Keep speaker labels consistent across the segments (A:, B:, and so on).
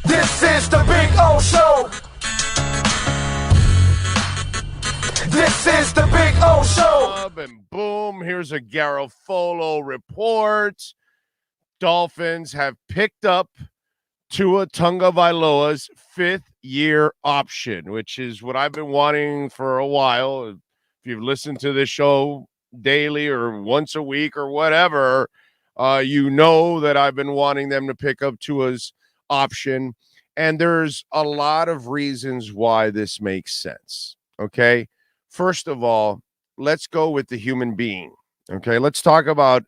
A: This is the Big O Show. This is the Big O Show.
B: And boom, here's a Garofolo report. Dolphins have picked up Tua Tagovailoa's fifth-year option, which is what I've been wanting for a while. If you've listened to this show daily or once a week or whatever, you know that I've been wanting them to pick up Tua's option. And there's a lot of reasons why this makes sense, okay? First of all, let's go with the human being, okay? Let's talk about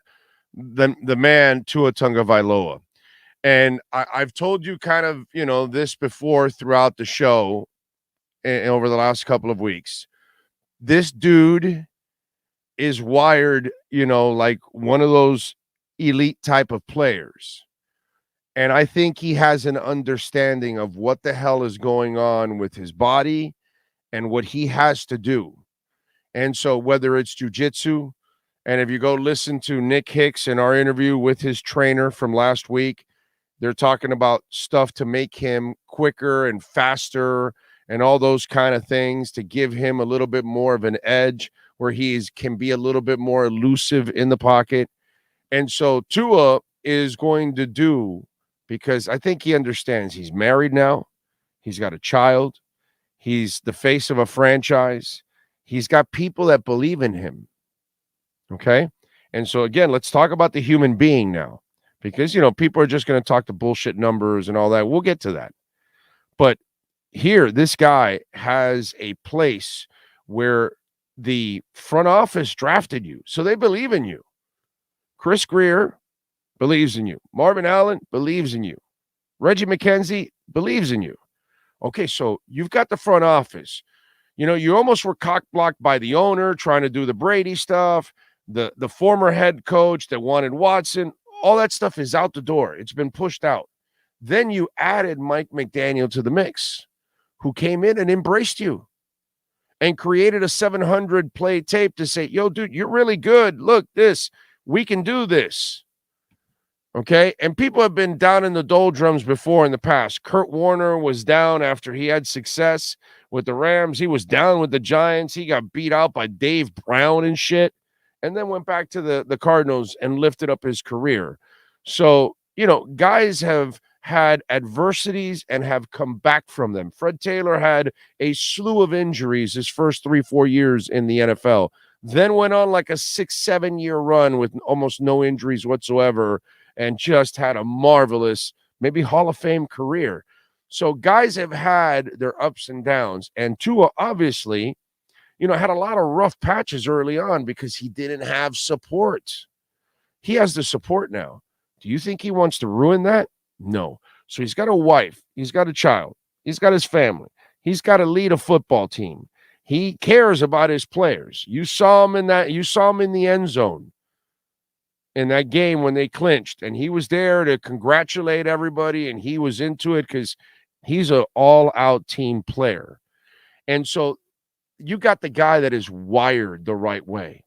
B: the man, Tua Tagovailoa. And I've told you kind of, this before throughout the show and over the last couple of weeks. This dude is wired, like one of those elite type of players. And I think he has an understanding of what the hell is going on with his body and what he has to do. And so whether it's jiu-jitsu, and if you go listen to Nick Hicks in our interview with his trainer from last week, they're talking about stuff to make him quicker and faster and all those kind of things to give him a little bit more of an edge where he can be a little bit more elusive in the pocket. And so Tua is going to do, because I think he understands he's married now. He's got a child. He's the face of a franchise. He's got people that believe in him. Okay? And so, again, let's talk about the human being now. Because, people are just going to talk the bullshit numbers and all that. We'll get to that. But here, this guy has a place where the front office drafted you. So they believe in you. Chris Greer believes in you. Marvin Allen believes in you. Reggie McKenzie believes in you. Okay, so you've got the front office. You almost were cock-blocked by the owner trying to do the Brady stuff, the former head coach that wanted Watson. All that stuff is out the door. It's been pushed out. Then you added Mike McDaniel to the mix, who came in and embraced you and created a 700-play tape to say, yo, dude, you're really good. Look, we can do this. Okay? And people have been down in the doldrums before in the past. Kurt Warner was down after he had success with the Rams. He was down with the Giants. He got beat out by Dave Brown and shit, and then went back to the Cardinals and lifted up his career. So, guys have had adversities and have come back from them. Fred Taylor had a slew of injuries his first 3-4 years in the NFL, then went on like a 6-7 year run with almost no injuries whatsoever and just had a marvelous, maybe Hall of Fame career. So guys have had their ups and downs. And Tua obviously, had a lot of rough patches early on because he didn't have support. He has the support now. Do you think he wants to ruin that? No. So he's got a wife. He's got a child. He's got his family. He's got to lead a football team. He cares about his players. You saw him in the end zone in that game when they clinched, and he was there to congratulate everybody, and he was into it because he's an all-out team player. And so you got the guy that is wired the right way,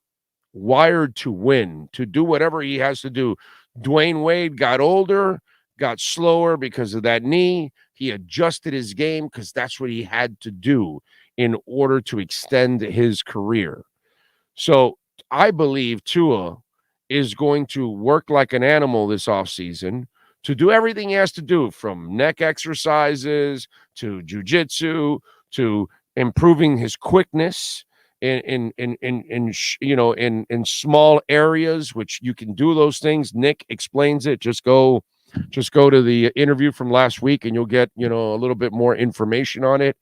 B: wired to win, to do whatever he has to do. Dwayne Wade got older, got slower because of that knee. He adjusted his game because that's what he had to do in order to extend his career. So I believe Tua is going to work like an animal this offseason to do everything he has to do, from neck exercises to jiu-jitsu to improving his quickness in small areas, which you can do those things. Nick explains it. Just go to the interview from last week and you'll get, a little bit more information on it.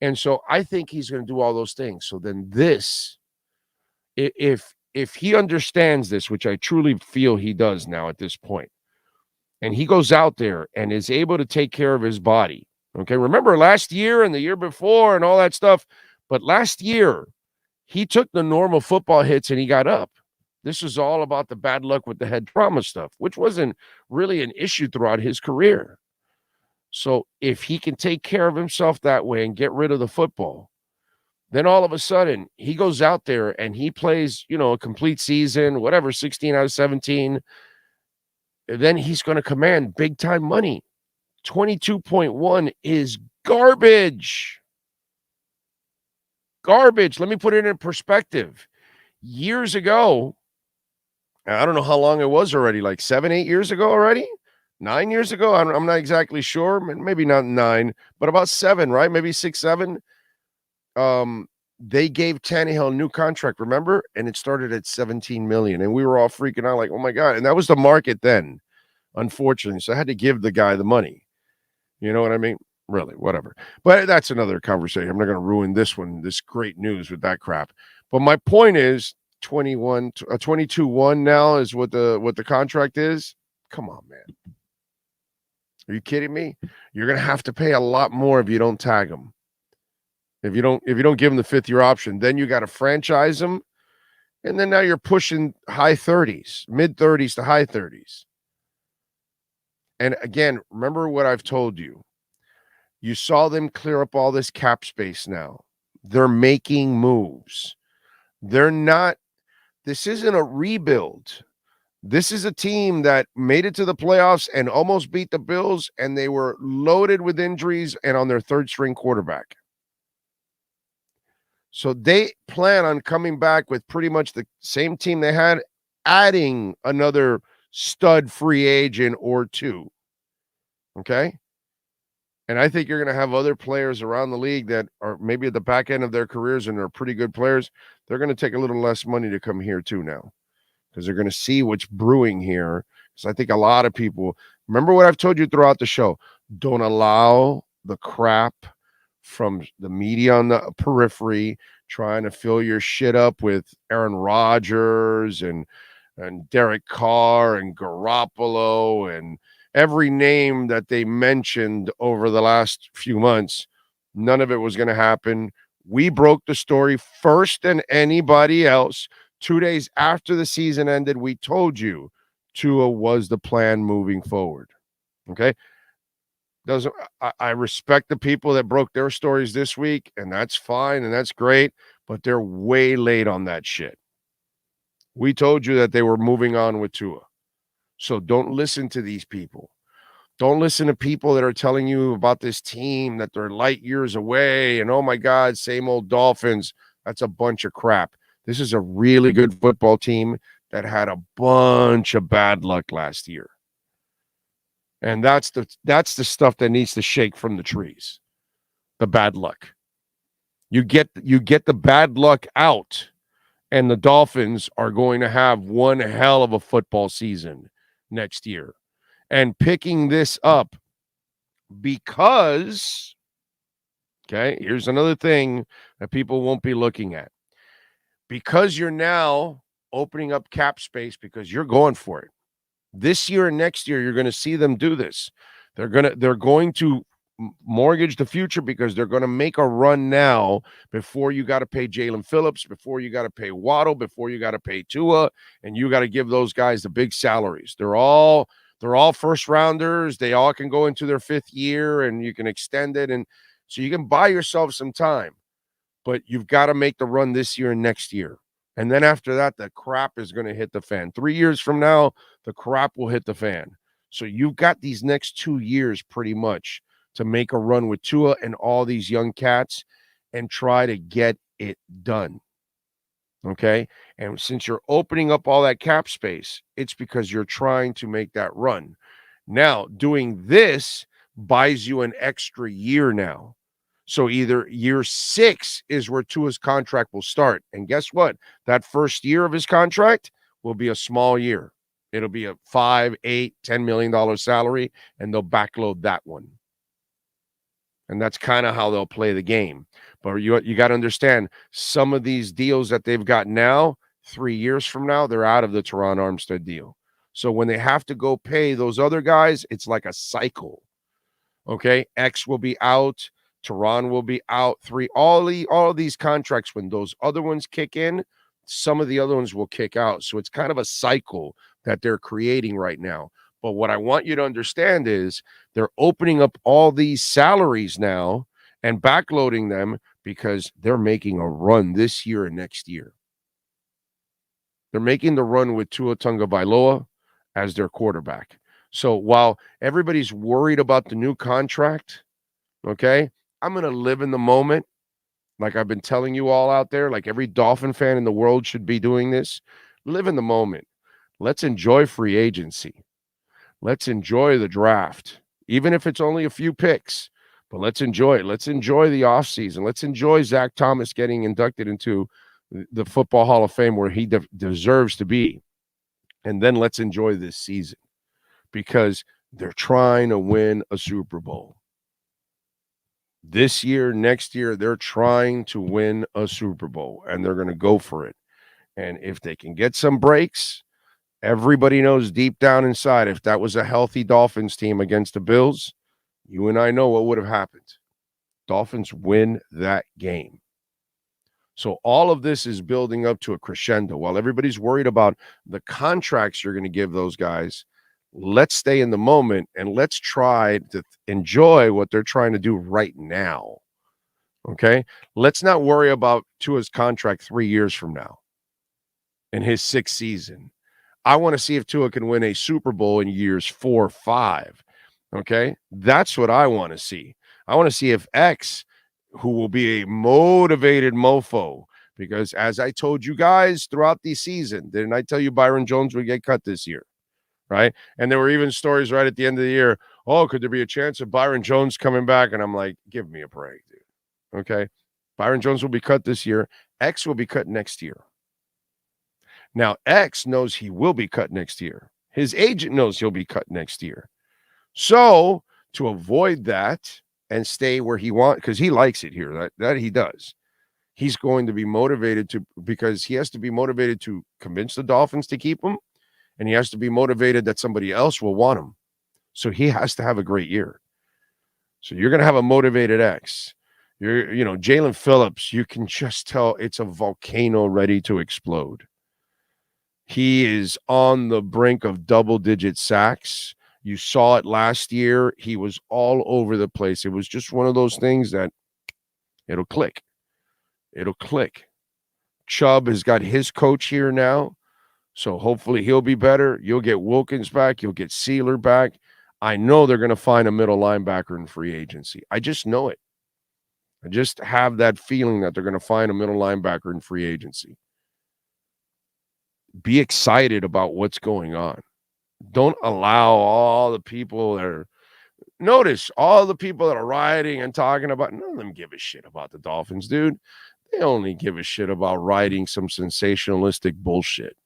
B: And so I think he's going to do all those things. So then if he understands this, which I truly feel he does now at this point, and he goes out there and is able to take care of his body. Okay, remember last year and the year before and all that stuff, but last year he took the normal football hits and he got up. This is all about the bad luck with the head trauma stuff, which wasn't really an issue throughout his career. So if he can take care of himself that way and get rid of the football, then all of a sudden he goes out there and he plays, a complete season, whatever, 16 out of 17. Then he's going to command big time money. 22.1 is garbage. Garbage. Let me put it in perspective. Years ago, I don't know how long it was already, like 7, 8 years ago already? 9 years ago? I'm not exactly sure. Maybe not 9, but about 7, right? Maybe 6, 7. They gave Tannehill a new contract, remember? And it started at 17 million. And we were all freaking out like, oh my God. And that was the market then, unfortunately. So I had to give the guy the money. You know what I mean? Really, whatever. But that's another conversation. I'm not going to ruin this one, this great news with that crap. But my point is 22-1 now is what the contract is. Come on, man. Are you kidding me? You're going to have to pay a lot more if you don't tag him. If you don't give him the 5th-year option, then you got to franchise him, and then now you're pushing high 30s, mid 30s to high 30s. And again, remember what I've told you. You saw them clear up all this cap space now. They're making moves. They're not, this isn't a rebuild. This is a team that made it to the playoffs and almost beat the Bills, and they were loaded with injuries and on their 3rd-string quarterback. So they plan on coming back with pretty much the same team they had, adding another stud free agent or two. Okay? And I think you're going to have other players around the league that are maybe at the back end of their careers and are pretty good players. They're going to take a little less money to come here too now because they're going to see what's brewing here. Because I think a lot of people, remember what I've told you throughout the show, don't allow the crap from the media on the periphery trying to fill your shit up with Aaron Rodgers and Derek Carr and Garoppolo and every name that they mentioned over the last few months. None of it was going to happen. We broke the story first than anybody else. 2 days after the season ended, we told you Tua was the plan moving forward. Okay? I respect the people that broke their stories this week, and that's fine and that's great, but they're way late on that shit. We told you that they were moving on with Tua. So don't listen to these people. Don't listen to people that are telling you about this team, that they're light years away, and oh my God, same old Dolphins. That's a bunch of crap. This is a really good football team that had a bunch of bad luck last year. And that's the stuff that needs to shake from the trees. The bad luck. You get the bad luck out, and the Dolphins are going to have one hell of a football season next year. And picking this up because, okay, here's another thing that people won't be looking at. Because you're now opening up cap space because you're going for it. This year and next year, you're going to see them do this. They're going to mortgage the future because they're going to make a run now before you got to pay Jalen Phillips, before you got to pay Waddle, before you got to pay Tua, and you got to give those guys the big salaries. They're all first rounders. They all can go into their 5th year, and you can extend it, and so you can buy yourself some time. But you've got to make the run this year and next year. And then after that, the crap is going to hit the fan. 3 years from now, the crap will hit the fan. So you've got these next 2 years pretty much to make a run with Tua and all these young cats and try to get it done. Okay? And since you're opening up all that cap space, it's because you're trying to make that run. Now, doing this buys you an extra year now. So either year 6 is where Tua's contract will start. And guess what? That first year of his contract will be a small year. It'll be a $5, $8, $10 million salary, and they'll backload that one. And that's kind of how they'll play the game. But you got to understand, some of these deals that they've got now, 3 years from now, they're out of the Teron Armstead deal. So when they have to go pay those other guys, it's like a cycle. Okay? X will be out. Teron will be out. All of these contracts, when those other ones kick in, some of the other ones will kick out. So it's kind of a cycle that they're creating right now. But what I want you to understand is they're opening up all these salaries now and backloading them because they're making a run this year and next year. They're making the run with Tua Tagovailoa as their quarterback. So while everybody's worried about the new contract, okay, I'm going to live in the moment. Like I've been telling you all out there, like every Dolphin fan in the world should be doing this. Live in the moment. Let's enjoy free agency. Let's enjoy the draft, even if it's only a few picks. But let's enjoy it. Let's enjoy the offseason. Let's enjoy Zach Thomas getting inducted into the Football Hall of Fame where he deserves to be. And then let's enjoy this season because they're trying to win a Super Bowl. This year, next year, they're trying to win a Super Bowl, and they're going to go for it. And if they can get some breaks, everybody knows deep down inside, if that was a healthy Dolphins team against the Bills, you and I know what would have happened. Dolphins win that game. So all of this is building up to a crescendo. While everybody's worried about the contracts you're going to give those guys, let's stay in the moment and let's try to enjoy what they're trying to do right now. Okay? Let's not worry about Tua's contract 3 years from now in his sixth season. I want to see if Tua can win a Super Bowl in years 4 or 5. Okay? That's what I want to see. I want to see if X, who will be a motivated mofo, because as I told you guys throughout the season, didn't I tell you Byron Jones would get cut this year? Right? And there were even stories right at the end of the year. Oh, could there be a chance of Byron Jones coming back? And I'm like, give me a break, dude. Okay. Byron Jones will be cut this year. X will be cut next year. Now, X knows he will be cut next year. His agent knows he'll be cut next year. So to avoid that and stay where he wants, because he likes it here, that he does. He's going to be motivated because he has to be motivated to convince the Dolphins to keep him. And he has to be motivated that somebody else will want him. So he has to have a great year. So you're going to have a motivated X. Jalen Phillips, you can just tell it's a volcano ready to explode. He is on the brink of double-digit sacks. You saw it last year. He was all over the place. It was just one of those things that it'll click. It'll click. Chubb has got his coach here now. So hopefully he'll be better. You'll get Wilkins back. You'll get Sealer back. I know they're going to find a middle linebacker in free agency. I just know it. I just have that feeling that they're going to find a middle linebacker in free agency. Be excited about what's going on. Don't allow all the people that are – notice all the people that are rioting and talking about – none of them give a shit about the Dolphins, dude. They only give a shit about writing some sensationalistic bullshit.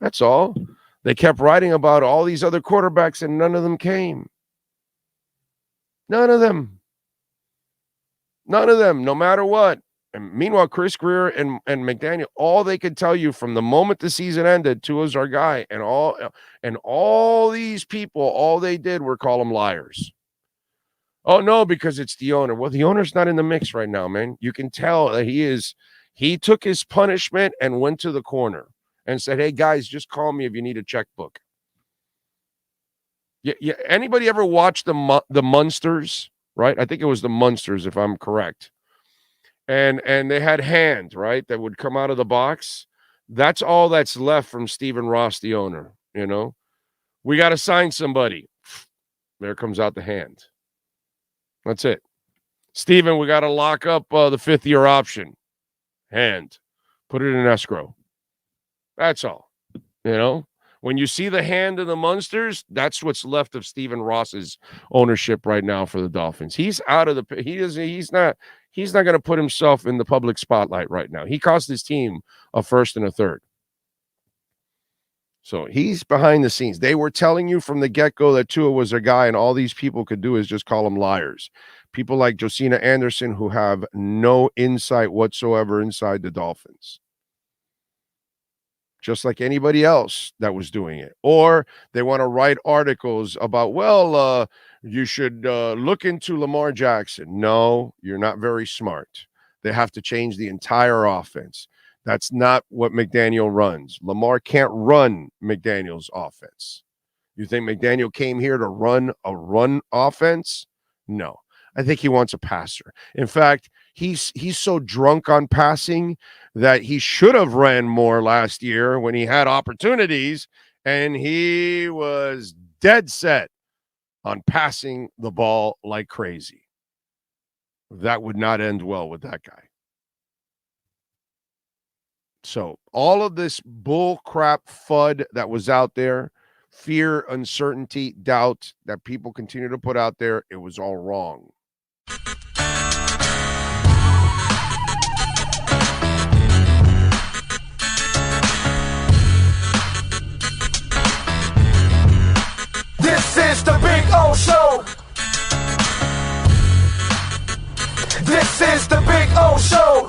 B: That's all. They kept writing about all these other quarterbacks and none of them came. None of them. None of them, no matter what. And meanwhile, Chris Greer and McDaniel, all they could tell you from the moment the season ended, Tua's our guy. And all these people, all they did were call him liars. Oh, no, because it's the owner. Well, the owner's not in the mix right now, man. You can tell that he took his punishment and went to the corner. And said, hey, guys, just call me if you need a checkbook. Yeah. Anybody ever watch the Munsters, right? I think it was the Munsters, if I'm correct. And they had hands, right, that would come out of the box. That's all that's left from Stephen Ross, the owner, We got to sign somebody. There comes out the hand. That's it. Stephen, we got to lock up the 5th-year option. Hand. Put it in escrow. That's all. When you see the hand of the Munsters, that's what's left of Stephen Ross's ownership right now for the Dolphins. He's out of the he's not going to put himself in the public spotlight right now. He cost his team a first and a third. So he's behind the scenes. They were telling you from the get-go that Tua was their guy, and all these people could do is just call him liars. People like Josina Anderson who have no insight whatsoever inside the Dolphins. Just like anybody else that was doing it. Or they want to write articles about, you should look into Lamar Jackson. No, you're not very smart. They have to change the entire offense. That's not what McDaniel runs. Lamar can't run McDaniel's offense. You think McDaniel came here to run a run offense? No. I think he wants a passer. In fact, he's so drunk on passing that he should have ran more last year when he had opportunities, and he was dead set on passing the ball like crazy. That would not end well with that guy. So all of this bull crap FUD that was out there, fear, uncertainty, doubt that people continue to put out there, it was all wrong.
A: This is the Big O Show. This is the Big O Show.